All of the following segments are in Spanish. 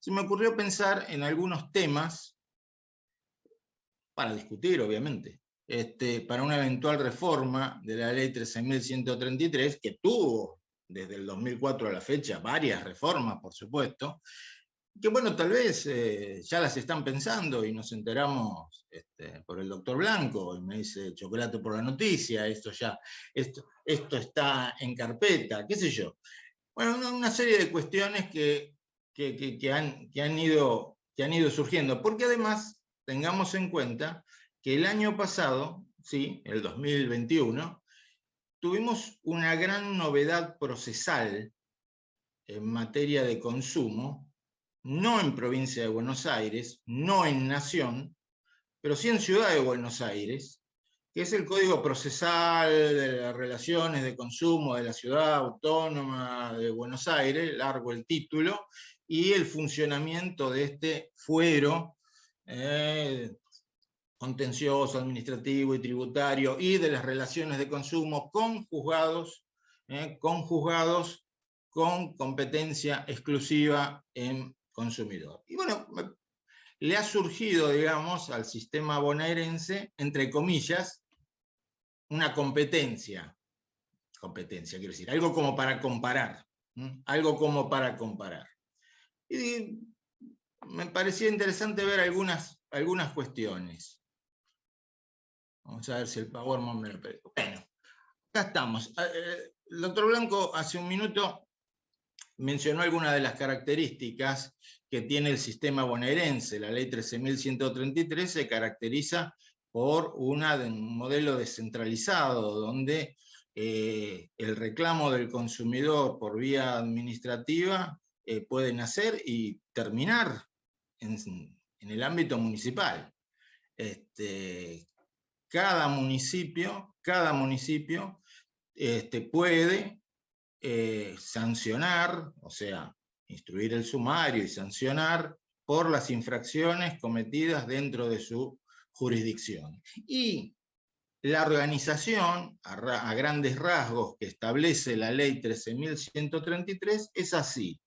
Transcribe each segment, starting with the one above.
se me ocurrió pensar en algunos temas para discutir, obviamente, para una eventual reforma de la ley 13.133, que tuvo desde el 2004 a la fecha varias reformas, por supuesto, que bueno, tal vez ya las están pensando y nos enteramos por el doctor Blanco, y me dice chocolate por la noticia, esto está en carpeta, qué sé yo. Bueno, una serie de cuestiones que han ido surgiendo, porque además tengamos en cuenta que el año pasado, sí, el 2021, tuvimos una gran novedad procesal en materia de consumo, no en provincia de Buenos Aires, no en Nación, pero sí en Ciudad de Buenos Aires, que es el Código Procesal de las Relaciones de Consumo de la Ciudad Autónoma de Buenos Aires, largo el título, y el funcionamiento de este fuero contencioso, administrativo y tributario, y de las relaciones de consumo con juzgados con competencia exclusiva en consumidor. Y bueno, le ha surgido, digamos, al sistema bonaerense, entre comillas, una competencia, quiero decir, algo como para comparar, algo como para comparar. Y me parecía interesante ver algunas cuestiones. Vamos a ver si el PowerPoint me lo permite. Bueno, acá estamos. El doctor Blanco hace un minuto mencionó algunas de las características que tiene el sistema bonaerense. La ley 13.133 se caracteriza por un modelo descentralizado, donde el reclamo del consumidor por vía administrativa puede nacer y terminar en el ámbito municipal. Cada municipio puede sancionar, o sea, instruir el sumario y sancionar por las infracciones cometidas dentro de su jurisdicción. Y la organización, a grandes rasgos, que establece la ley 13.133 es así.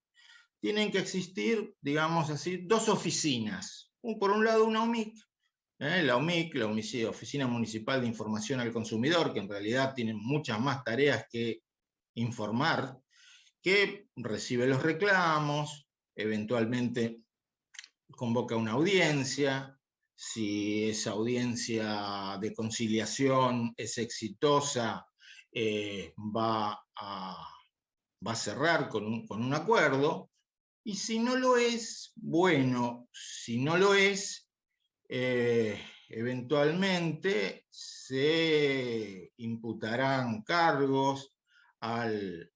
Tienen que existir, digamos así, dos oficinas. Por un lado, una OMIC, la OMIC, la Oficina Municipal de Información al Consumidor, que en realidad tiene muchas más tareas que informar, que recibe los reclamos, eventualmente convoca una audiencia, si esa audiencia de conciliación es exitosa, va a cerrar con un acuerdo, y si no lo es, bueno, si no lo es, eventualmente se imputarán cargos al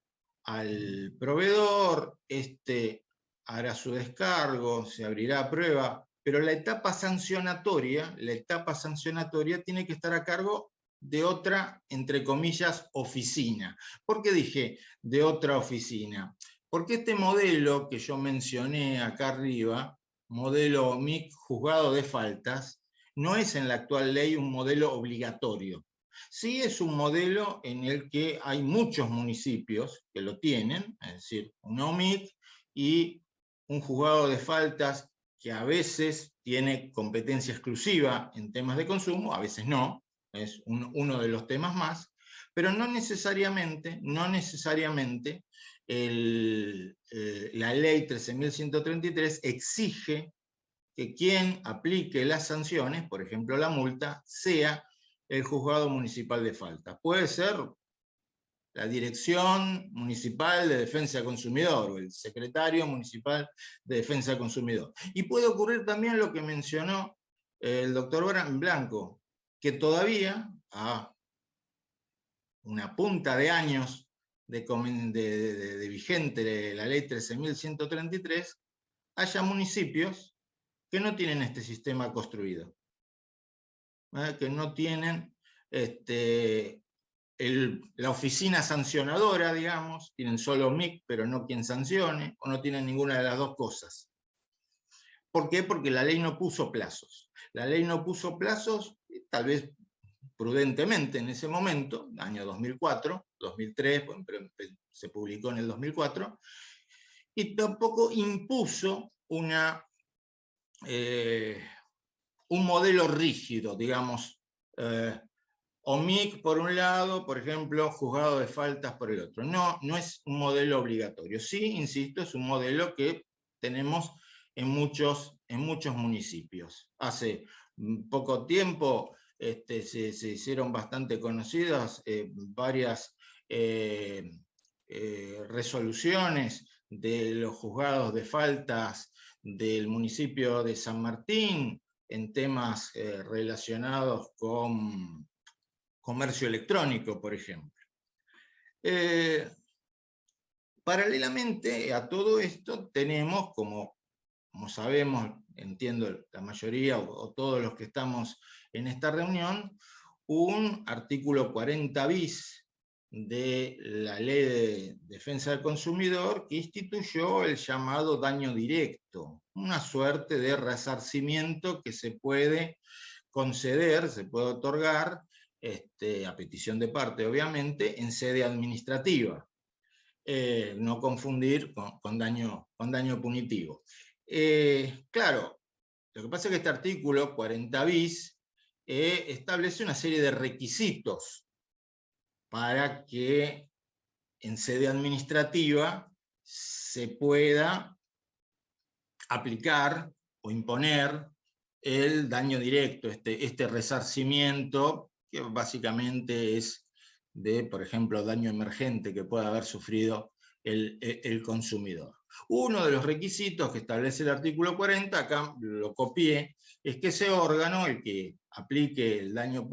proveedor, hará su descargo, se abrirá prueba, pero la etapa sancionatoria tiene que estar a cargo de otra, entre comillas, oficina. ¿Por qué dije de otra oficina? Porque este modelo que yo mencioné acá arriba, modelo OMIC juzgado de faltas, no es en la actual ley un modelo obligatorio. Sí es un modelo en el que hay muchos municipios que lo tienen, es decir, una OMIC y un juzgado de faltas que a veces tiene competencia exclusiva en temas de consumo, a veces no, es uno de los temas más, pero no necesariamente la ley 13.133 exige que quien aplique las sanciones, por ejemplo la multa, sea el juzgado municipal de faltas. Puede ser la Dirección Municipal de Defensa del Consumidor o el Secretario Municipal de Defensa del Consumidor. Y puede ocurrir también lo que mencionó el doctor Blanco, que todavía, a una punta de años de vigente la ley 13.133, haya municipios que no tienen este sistema construido, que no tienen la oficina sancionadora, digamos, tienen solo MIC, pero no quien sancione, o no tienen ninguna de las dos cosas. ¿Por qué? Porque la ley no puso plazos. La ley no puso plazos, tal vez prudentemente en ese momento, año 2004, 2003, pero se publicó en el 2004, y tampoco impuso un modelo rígido, digamos, OMIC por un lado, por ejemplo, juzgado de faltas por el otro. No, no es un modelo obligatorio. Sí, insisto, es un modelo que tenemos en muchos municipios. Hace poco tiempo se hicieron bastante conocidas varias resoluciones de los juzgados de faltas del municipio de San Martín en temas relacionados con comercio electrónico, por ejemplo. Paralelamente a todo esto tenemos, como sabemos, entiendo la mayoría o todos los que estamos en esta reunión, un artículo 40 bis de la Ley de Defensa del Consumidor que instituyó el llamado daño directo, una suerte de resarcimiento que se puede conceder, se puede otorgar a petición de parte, obviamente, en sede administrativa. No confundir con daño punitivo. Claro, lo que pasa es que este artículo 40 bis establece una serie de requisitos para que en sede administrativa se pueda aplicar o imponer el daño directo, este resarcimiento, que básicamente es de, por ejemplo, daño emergente que pueda haber sufrido el consumidor. Uno de los requisitos que establece el artículo 40, acá lo copié, es que ese órgano, el que aplique el daño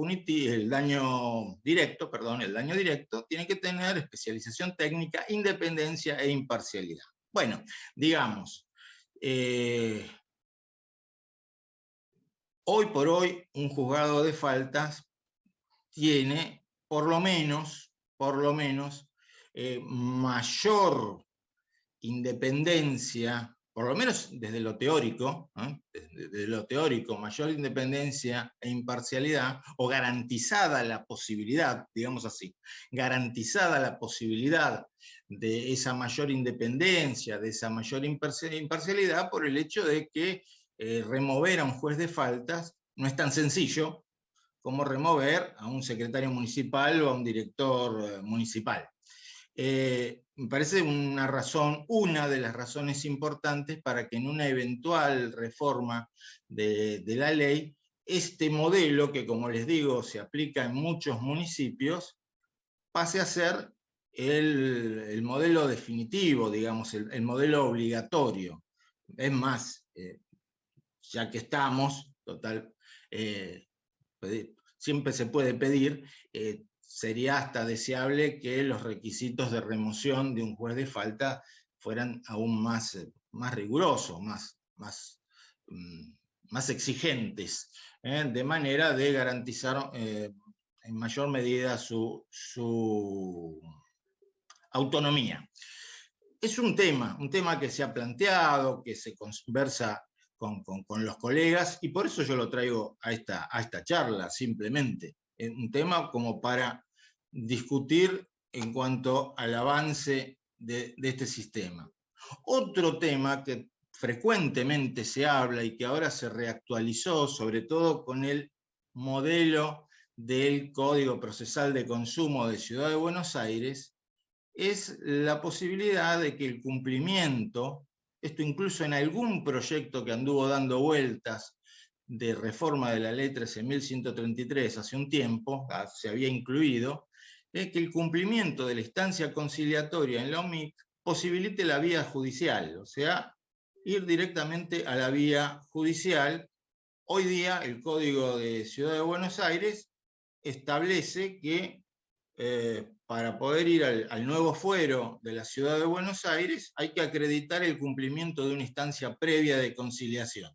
directo, tiene que tener especialización técnica, independencia e imparcialidad. Bueno, digamos, hoy por hoy un juzgado de faltas tiene por lo menos mayor independencia, por lo menos desde lo teórico, mayor independencia e imparcialidad, o garantizada la posibilidad, digamos así, garantizada la posibilidad de esa mayor independencia, de esa mayor imparcialidad, por el hecho de que remover a un juez de faltas no es tan sencillo como remover a un secretario municipal o a un director municipal. Me parece una de las razones importantes para que en una eventual reforma de la ley, este modelo, que como les digo, se aplica en muchos municipios, pase a ser el modelo definitivo, digamos, el modelo obligatorio. Es más, ya que estamos, total, siempre se puede pedir, sería hasta deseable que los requisitos de remoción de un juez de falta fueran aún más rigurosos, más exigentes, de manera de garantizar en mayor medida su autonomía. Es un tema que se ha planteado, que se conversa con los colegas, y por eso yo lo traigo a esta charla, simplemente. Un tema como para discutir en cuanto al avance de este sistema. Otro tema que frecuentemente se habla y que ahora se reactualizó, sobre todo con el modelo del Código Procesal de Consumo de Ciudad de Buenos Aires, es la posibilidad de que el cumplimiento, esto incluso en algún proyecto que anduvo dando vueltas de reforma de la ley 13.133 hace un tiempo, se había incluido, que el cumplimiento de la instancia conciliatoria en la OMIC posibilite la vía judicial, o sea, ir directamente a la vía judicial. Hoy día el Código de Ciudad de Buenos Aires establece que para poder ir al nuevo fuero de la Ciudad de Buenos Aires hay que acreditar el cumplimiento de una instancia previa de conciliación.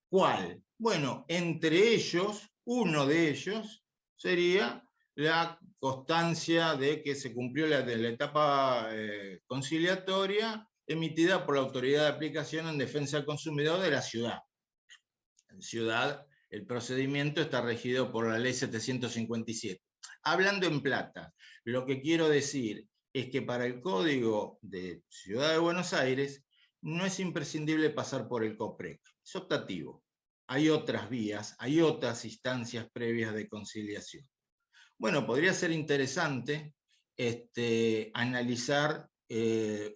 ¿Cuál? Bueno, entre ellos, uno de ellos sería la constancia de que se cumplió la etapa conciliatoria emitida por la Autoridad de Aplicación en Defensa del Consumidor de la ciudad. En ciudad, el procedimiento está regido por la Ley 757. Hablando en plata, lo que quiero decir es que para el Código de Ciudad de Buenos Aires no es imprescindible pasar por el COPREC, es optativo. Hay otras vías, hay otras instancias previas de conciliación. Bueno, podría ser interesante analizar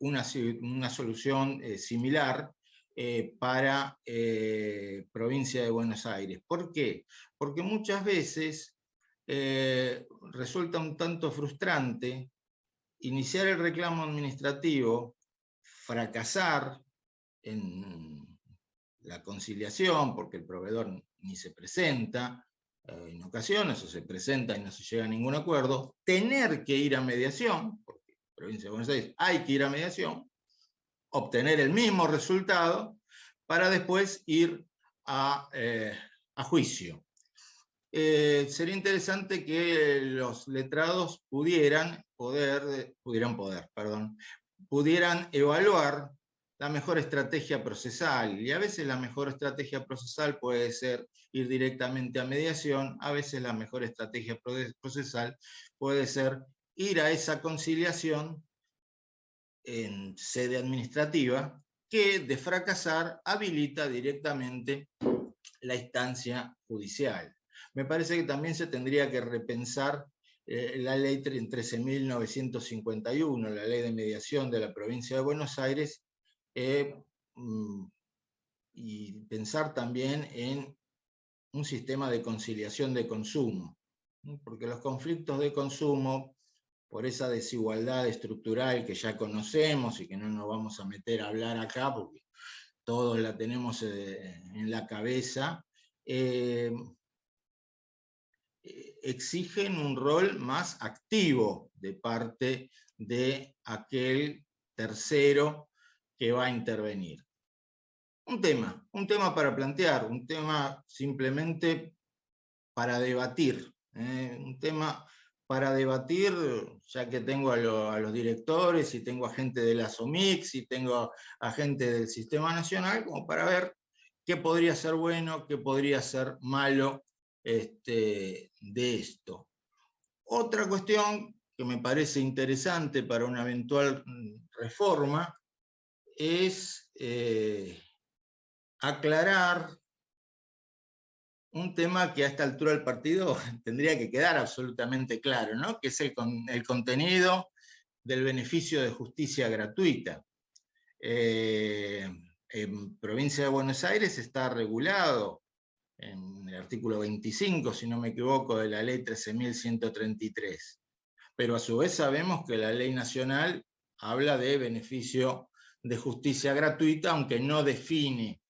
una solución similar para provincia de Buenos Aires. ¿Por qué? Porque muchas veces resulta un tanto frustrante iniciar el reclamo administrativo, fracasar en la conciliación porque el proveedor ni se presenta en ocasiones, o se presenta y no se llega a ningún acuerdo, tener que ir a mediación, porque en la provincia de Buenos Aires hay que ir a mediación, obtener el mismo resultado para después ir a juicio. Sería interesante que los letrados pudieran evaluar la mejor estrategia procesal, y a veces la mejor estrategia procesal puede ser ir directamente a mediación, a veces la mejor estrategia procesal puede ser ir a esa conciliación en sede administrativa, que de fracasar habilita directamente la instancia judicial. Me parece que también se tendría que repensar la ley 13.951, la ley de mediación de la provincia de Buenos Aires, y pensar también en un sistema de conciliación de consumo, porque los conflictos de consumo, por esa desigualdad estructural que ya conocemos y que no nos vamos a meter a hablar acá porque todos la tenemos en la cabeza, exigen un rol más activo de parte de aquel tercero que va a intervenir. Un tema para plantear, un tema simplemente para debatir, un tema para debatir, ya que tengo a los directores y tengo a gente de la SOMIX y tengo a gente del Sistema Nacional, como para ver qué podría ser bueno, qué podría ser malo de esto. Otra cuestión que me parece interesante para una eventual reforma es aclarar un tema que a esta altura del partido tendría que quedar absolutamente claro, ¿no? Que es el contenido del beneficio de justicia gratuita. En provincia de Buenos Aires está regulado en el artículo 25, si no me equivoco, de la ley 13.133. Pero a su vez sabemos que la ley nacional habla de beneficio de justicia gratuita, aunque no define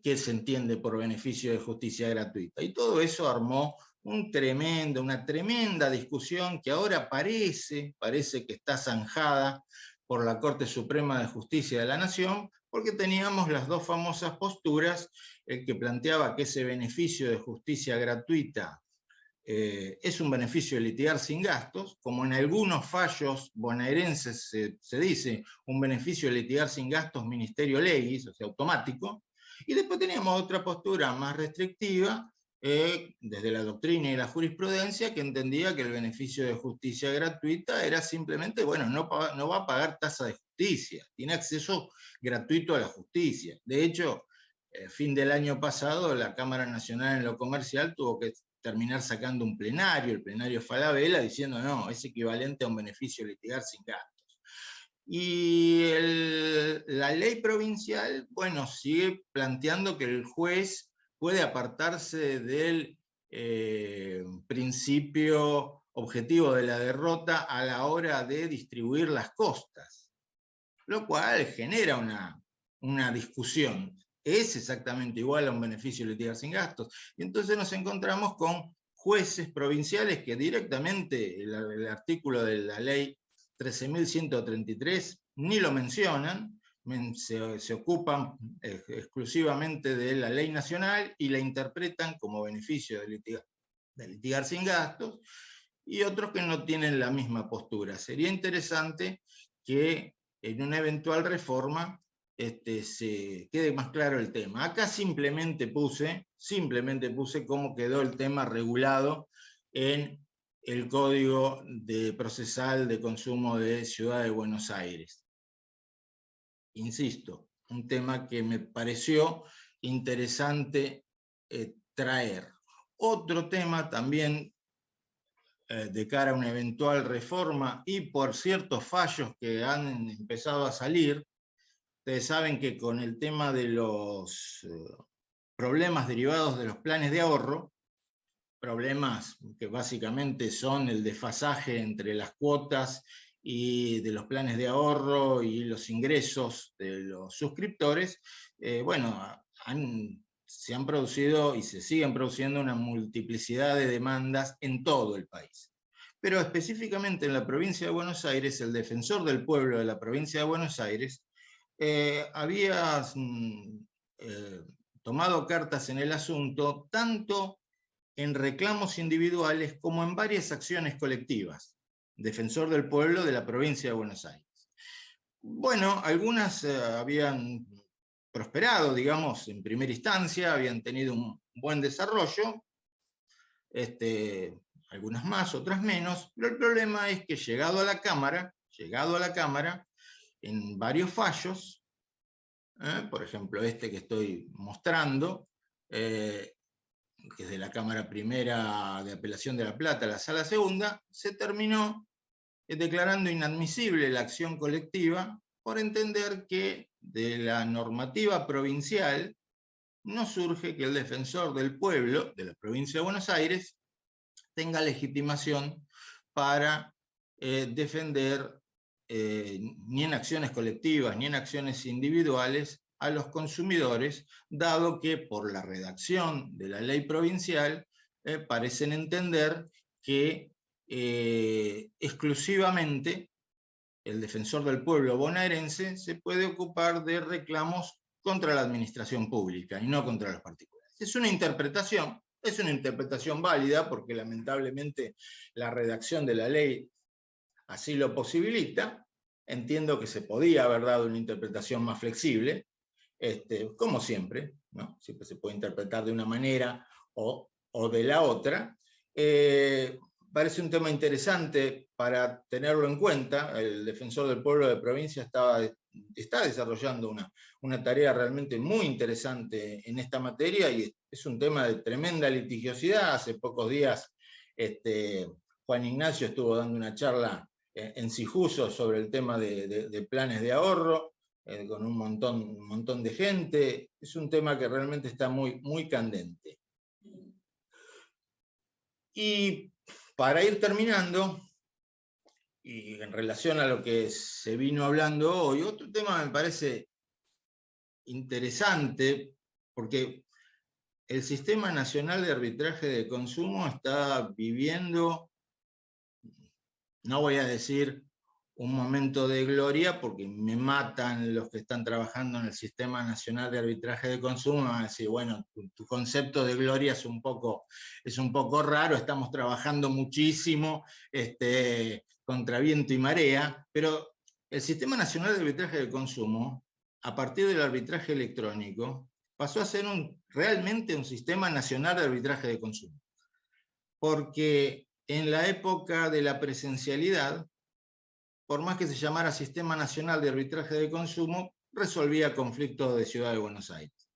qué se entiende por beneficio de justicia gratuita. Y todo eso armó una tremenda discusión que ahora parece que está zanjada por la Corte Suprema de Justicia de la Nación, porque teníamos las dos famosas posturas, el que planteaba que ese beneficio de justicia gratuita es un beneficio de litigar sin gastos, como en algunos fallos bonaerenses se dice, un beneficio de litigar sin gastos ministerio legis, o sea, automático, y después teníamos otra postura más restrictiva, desde la doctrina y la jurisprudencia, que entendía que el beneficio de justicia gratuita era simplemente, bueno, no va a pagar tasa de justicia, tiene acceso gratuito a la justicia. De hecho, fin del año pasado, la Cámara Nacional en lo Comercial tuvo que terminar sacando un plenario, el plenario Falabella, diciendo no, es equivalente a un beneficio de litigar sin gastos. Y la ley provincial, bueno, sigue planteando que el juez puede apartarse del principio objetivo de la derrota a la hora de distribuir las costas, lo cual genera una discusión. ¿Es exactamente igual a un beneficio de litigar sin gastos? Y entonces nos encontramos con jueces provinciales que directamente el artículo de la ley 13.133 ni lo mencionan, se ocupan exclusivamente de la ley nacional y la interpretan como beneficio de litigar sin gastos, y otros que no tienen la misma postura. Sería interesante que en una eventual reforma se quede más claro el tema. Acá simplemente puse cómo quedó el tema regulado en el Código Procesal de Consumo de Ciudad de Buenos Aires. insisto, un tema que me pareció interesante traer. Otro tema también de cara a una eventual reforma y por ciertos fallos que han empezado a salir. Ustedes saben que con el tema de los problemas derivados de los planes de ahorro, problemas que básicamente son el desfasaje entre las cuotas y de los planes de ahorro y los ingresos de los suscriptores, bueno, se han producido y se siguen produciendo una multiplicidad de demandas en todo el país. Pero específicamente en la provincia de Buenos Aires, el defensor del pueblo de la provincia de Buenos Aires había tomado cartas en el asunto, tanto en reclamos individuales como en varias acciones colectivas. Defensor del pueblo de la provincia de Buenos Aires. Bueno, algunas habían prosperado, digamos, en primera instancia, habían tenido un buen desarrollo, algunas más, otras menos, pero el problema es que llegado a la Cámara, en varios fallos, por ejemplo este que estoy mostrando, que es de la Cámara Primera de Apelación de La Plata, la Sala Segunda, se terminó declarando inadmisible la acción colectiva por entender que de la normativa provincial no surge que el defensor del pueblo de la provincia de Buenos Aires tenga legitimación para defender ni en acciones colectivas ni en acciones individuales a los consumidores, dado que por la redacción de la ley provincial parecen entender que exclusivamente el defensor del pueblo bonaerense se puede ocupar de reclamos contra la administración pública y no contra los particulares. Es una interpretación válida porque lamentablemente la redacción de la ley así lo posibilita. Entiendo que se podía haber dado una interpretación más flexible, como siempre, ¿no? Siempre se puede interpretar de una manera o de la otra. Parece un tema interesante para tenerlo en cuenta. El defensor del pueblo de provincia está desarrollando una tarea realmente muy interesante en esta materia y es un tema de tremenda litigiosidad. Hace pocos días Juan Ignacio estuvo dando una charla en Sijuso sobre el tema de planes de ahorro, con un montón de gente. Es un tema que realmente está muy, muy candente. Y para ir terminando, y en relación a lo que se vino hablando hoy, otro tema me parece interesante, porque el Sistema Nacional de Arbitraje de Consumo está viviendo, no voy a decir un momento de gloria, porque me matan los que están trabajando en el Sistema Nacional de Arbitraje de Consumo, me van a decir, bueno, tu concepto de gloria es un poco raro, estamos trabajando muchísimo contra viento y marea, pero el Sistema Nacional de Arbitraje de Consumo, a partir del arbitraje electrónico, pasó a ser realmente un Sistema Nacional de Arbitraje de Consumo. Porque en la época de la presencialidad, por más que se llamara Sistema Nacional de Arbitraje de Consumo, resolvía conflictos de Ciudad de Buenos Aires.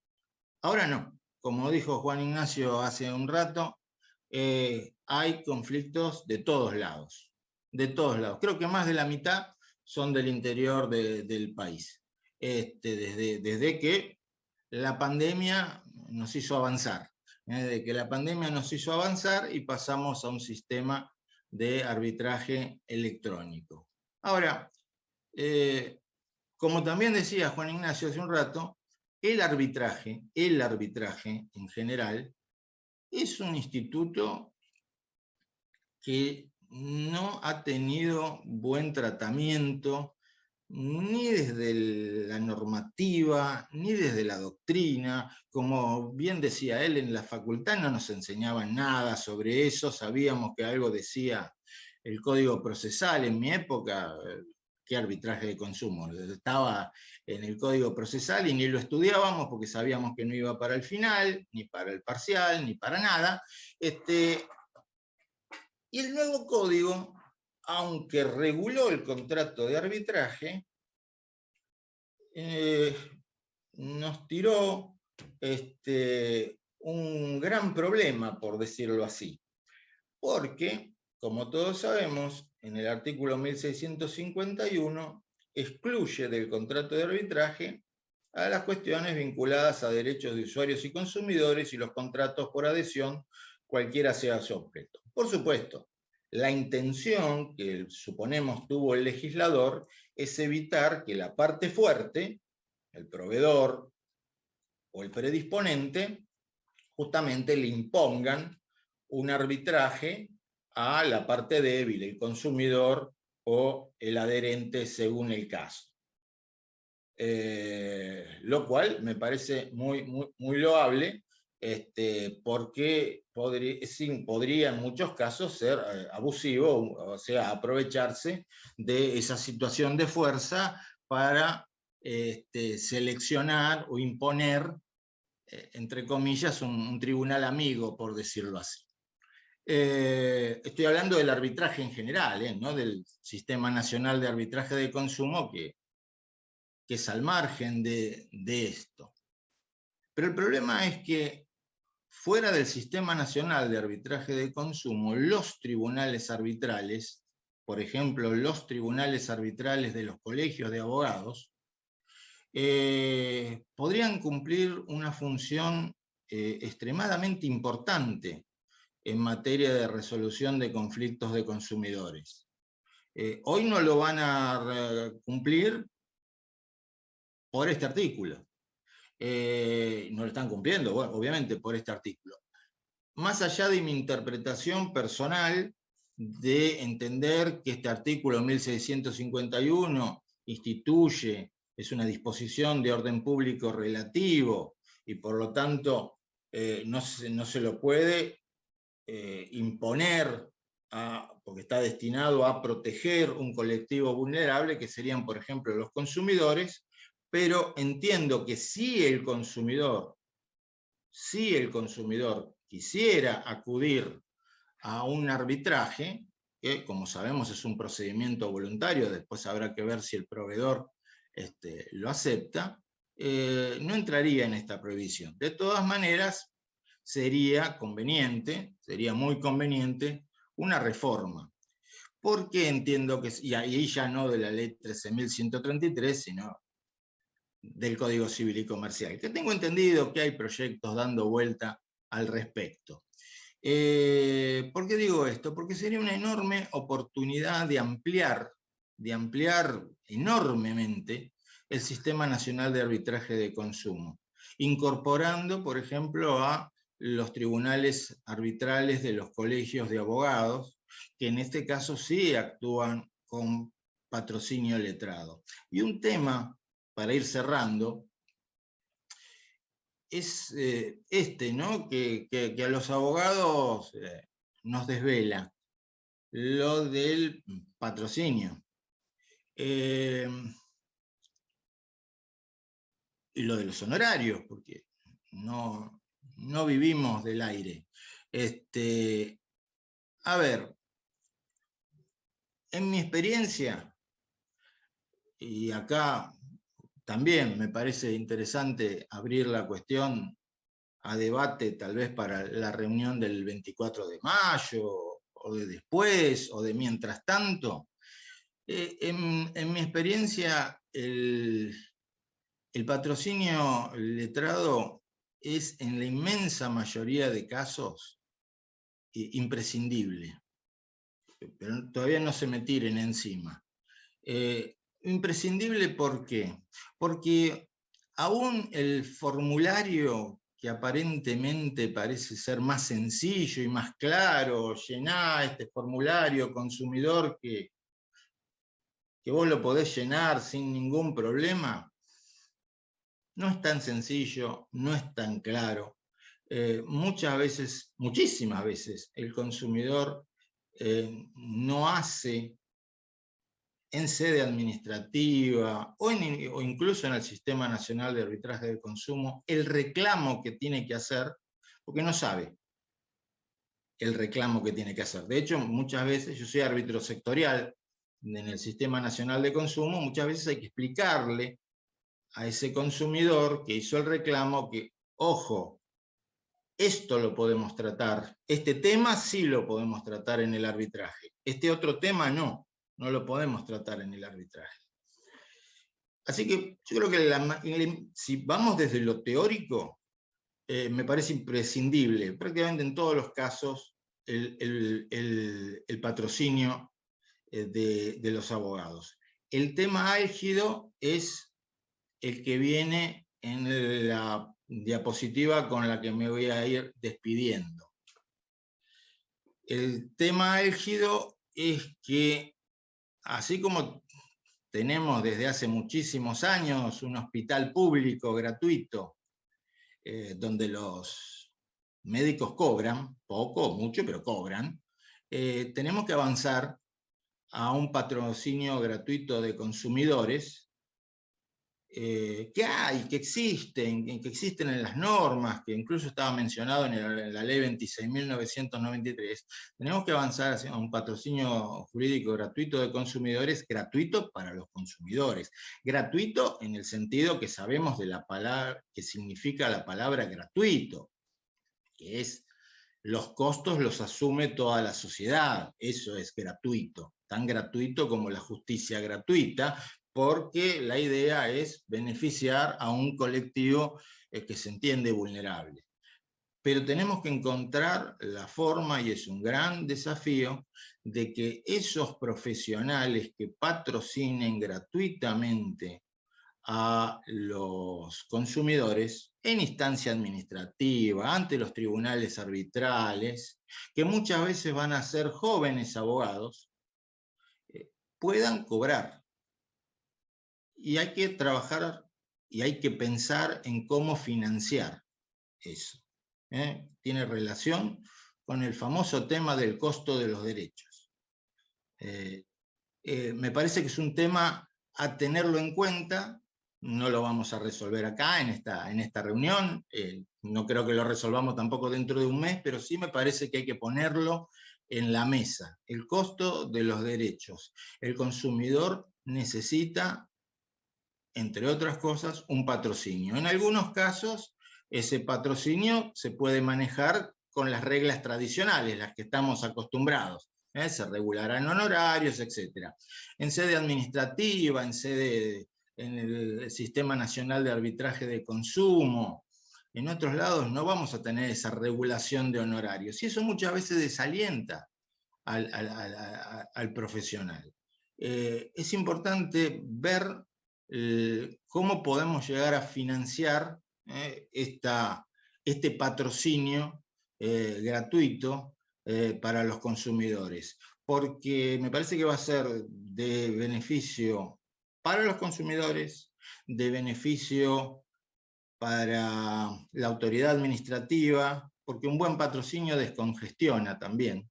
Ahora no. Como dijo Juan Ignacio hace un rato, hay conflictos de todos lados. De todos lados. Creo que más de la mitad son del interior del país. Desde que la pandemia nos hizo avanzar. Desde que la pandemia nos hizo avanzar y pasamos a un sistema de arbitraje electrónico. Ahora, como también decía Juan Ignacio hace un rato, el arbitraje en general es un instituto que no ha tenido buen tratamiento ni desde la normativa, ni desde la doctrina. Como bien decía él, en la facultad no nos enseñaban nada sobre eso, sabíamos que algo decía el Código Procesal en mi época. ¿Qué arbitraje de consumo? Estaba en el Código Procesal y ni lo estudiábamos porque sabíamos que no iba para el final, ni para el parcial, ni para nada. Y el nuevo código, aunque reguló el contrato de arbitraje, nos tiró un gran problema, por decirlo así, porque, como todos sabemos, en el artículo 1651 excluye del contrato de arbitraje a las cuestiones vinculadas a derechos de usuarios y consumidores y los contratos por adhesión, cualquiera sea su objeto. Por supuesto, la intención que suponemos tuvo el legislador es evitar que la parte fuerte, el proveedor o el predisponente, justamente le impongan un arbitraje a la parte débil, el consumidor o el adherente según el caso. Lo cual me parece muy loable, porque podría en muchos casos ser abusivo, o sea, aprovecharse de esa situación de fuerza para seleccionar o imponer, entre comillas, un tribunal amigo, por decirlo así. Estoy hablando del arbitraje en general, no del Sistema Nacional de Arbitraje de Consumo, que es al margen de esto. Pero el problema es que fuera del Sistema Nacional de Arbitraje de Consumo, los tribunales arbitrales, por ejemplo, los tribunales arbitrales de los colegios de abogados, podrían cumplir una función extremadamente importante en materia de resolución de conflictos de consumidores. Hoy no lo van a cumplir por este artículo. No lo están cumpliendo, bueno, obviamente por este artículo. Más allá de mi interpretación personal de entender que este artículo 1651 instituye, es una disposición de orden público relativo y por lo tanto no se lo puede imponer porque está destinado a proteger un colectivo vulnerable, que serían, por ejemplo, los consumidores, pero entiendo que si el consumidor quisiera acudir a un arbitraje, que como sabemos es un procedimiento voluntario, después habrá que ver si el proveedor lo acepta, no entraría en esta prohibición. De todas maneras, sería muy conveniente una reforma, porque entiendo que, y ahí ya no de la ley 13.133, sino del Código Civil y Comercial, que tengo entendido que hay proyectos dando vuelta al respecto. ¿Por qué digo esto? Porque sería una enorme oportunidad de ampliar enormemente el Sistema Nacional de Arbitraje de Consumo, incorporando, por ejemplo, a los tribunales arbitrales de los colegios de abogados, que en este caso sí actúan con patrocinio letrado. Y un tema, para ir cerrando, es ¿no? que a los abogados nos desvela lo del patrocinio. Y lo de los honorarios, porque no vivimos del aire. A ver, en mi experiencia, y acá también me parece interesante abrir la cuestión a debate, tal vez para la reunión del 24 de mayo, o de después, o de mientras tanto. En mi experiencia, el patrocinio letrado es, en la inmensa mayoría de casos, imprescindible. Pero todavía no se me tiren encima. Imprescindible, ¿por qué? Porque aún el formulario, que aparentemente parece ser más sencillo y más claro, llená este formulario consumidor que vos lo podés llenar sin ningún problema, no es tan sencillo, no es tan claro. Muchas veces, muchísimas veces, el consumidor no hace en sede administrativa o incluso en el Sistema Nacional de Arbitraje del Consumo el reclamo que tiene que hacer, porque no sabe el reclamo que tiene que hacer. De hecho, muchas veces, yo soy árbitro sectorial en el Sistema Nacional de Consumo, muchas veces hay que explicarle a ese consumidor que hizo el reclamo que, ojo, esto lo podemos tratar, este tema sí lo podemos tratar en el arbitraje, este otro tema no lo podemos tratar en el arbitraje. Así que yo creo que si vamos desde lo teórico, me parece imprescindible, prácticamente en todos los casos, el patrocinio de los abogados. El tema álgido es el que viene en la diapositiva con la que me voy a ir despidiendo. El tema álgido es que, así como tenemos desde hace muchísimos años un hospital público gratuito, donde los médicos cobran, poco o mucho, pero cobran, tenemos que avanzar a un patrocinio gratuito de consumidores que hay, que existen en las normas, que incluso estaba mencionado en la ley 26.993, tenemos que avanzar hacia un patrocinio jurídico gratuito de consumidores, gratuito para los consumidores, gratuito en el sentido que sabemos de la palabra, que significa la palabra gratuito, que es los costos los asume toda la sociedad, eso es gratuito, tan gratuito como la justicia gratuita, porque la idea es beneficiar a un colectivo que se entiende vulnerable. Pero tenemos que encontrar la forma, y es un gran desafío, de que esos profesionales que patrocinen gratuitamente a los consumidores en instancia administrativa, ante los tribunales arbitrales, que muchas veces van a ser jóvenes abogados, puedan cobrar. Y hay que trabajar y hay que pensar en cómo financiar eso. Tiene relación con el famoso tema del costo de los derechos. Me parece que es un tema a tenerlo en cuenta. No lo vamos a resolver acá en esta reunión, no creo que lo resolvamos tampoco dentro de un mes, pero sí me parece que hay que ponerlo en la mesa. El costo de los derechos. El consumidor necesita, entre otras cosas, un patrocinio. En algunos casos, ese patrocinio se puede manejar con las reglas tradicionales, las que estamos acostumbrados. Se regularán honorarios, etc. En sede administrativa, en el Sistema Nacional de Arbitraje de Consumo, en otros lados no vamos a tener esa regulación de honorarios. Y eso muchas veces desalienta al profesional. Es importante ver cómo podemos llegar a financiar este patrocinio gratuito para los consumidores, porque me parece que va a ser de beneficio para los consumidores, de beneficio para la autoridad administrativa, porque un buen patrocinio descongestiona también,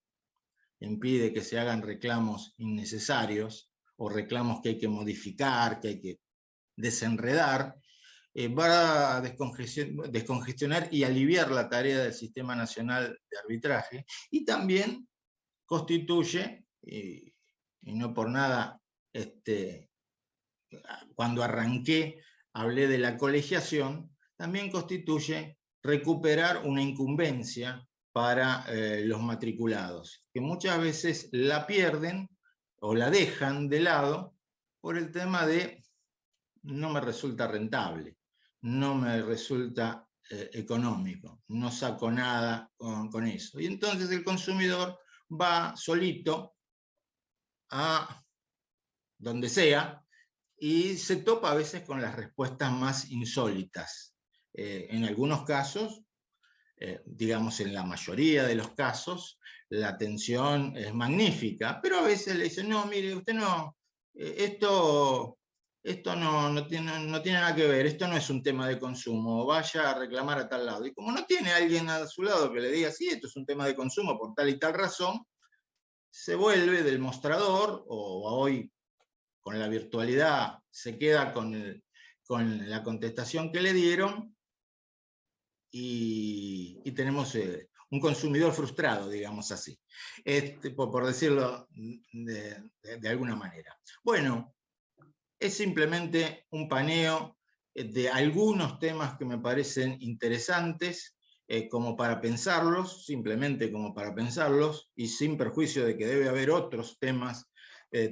impide que se hagan reclamos innecesarios o reclamos que hay que modificar, que hay que desenredar, va a descongestionar y aliviar la tarea del Sistema Nacional de Arbitraje, y también constituye, y no por nada, cuando arranqué hablé de la colegiación, también constituye recuperar una incumbencia para los matriculados, que muchas veces la pierden o la dejan de lado por el tema de no me resulta rentable, no me resulta económico, no saco nada con eso. Y entonces el consumidor va solito a donde sea y se topa a veces con las respuestas más insólitas. En algunos casos, digamos en la mayoría de los casos, la atención es magnífica, pero a veces le dicen, no, mire, usted no, esto no tiene nada que ver, esto no es un tema de consumo, vaya a reclamar a tal lado. Y como no tiene alguien a su lado que le diga, sí, esto es un tema de consumo por tal y tal razón, se vuelve del mostrador, o hoy con la virtualidad se queda con la contestación que le dieron, y tenemos un consumidor frustrado, digamos así, por decirlo de alguna manera. Bueno, es simplemente un paneo de algunos temas que me parecen interesantes, como para pensarlos, simplemente como para pensarlos, y sin perjuicio de que debe haber otros temas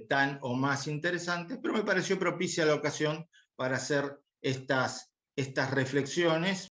tan o más interesantes, pero me pareció propicia la ocasión para hacer estas reflexiones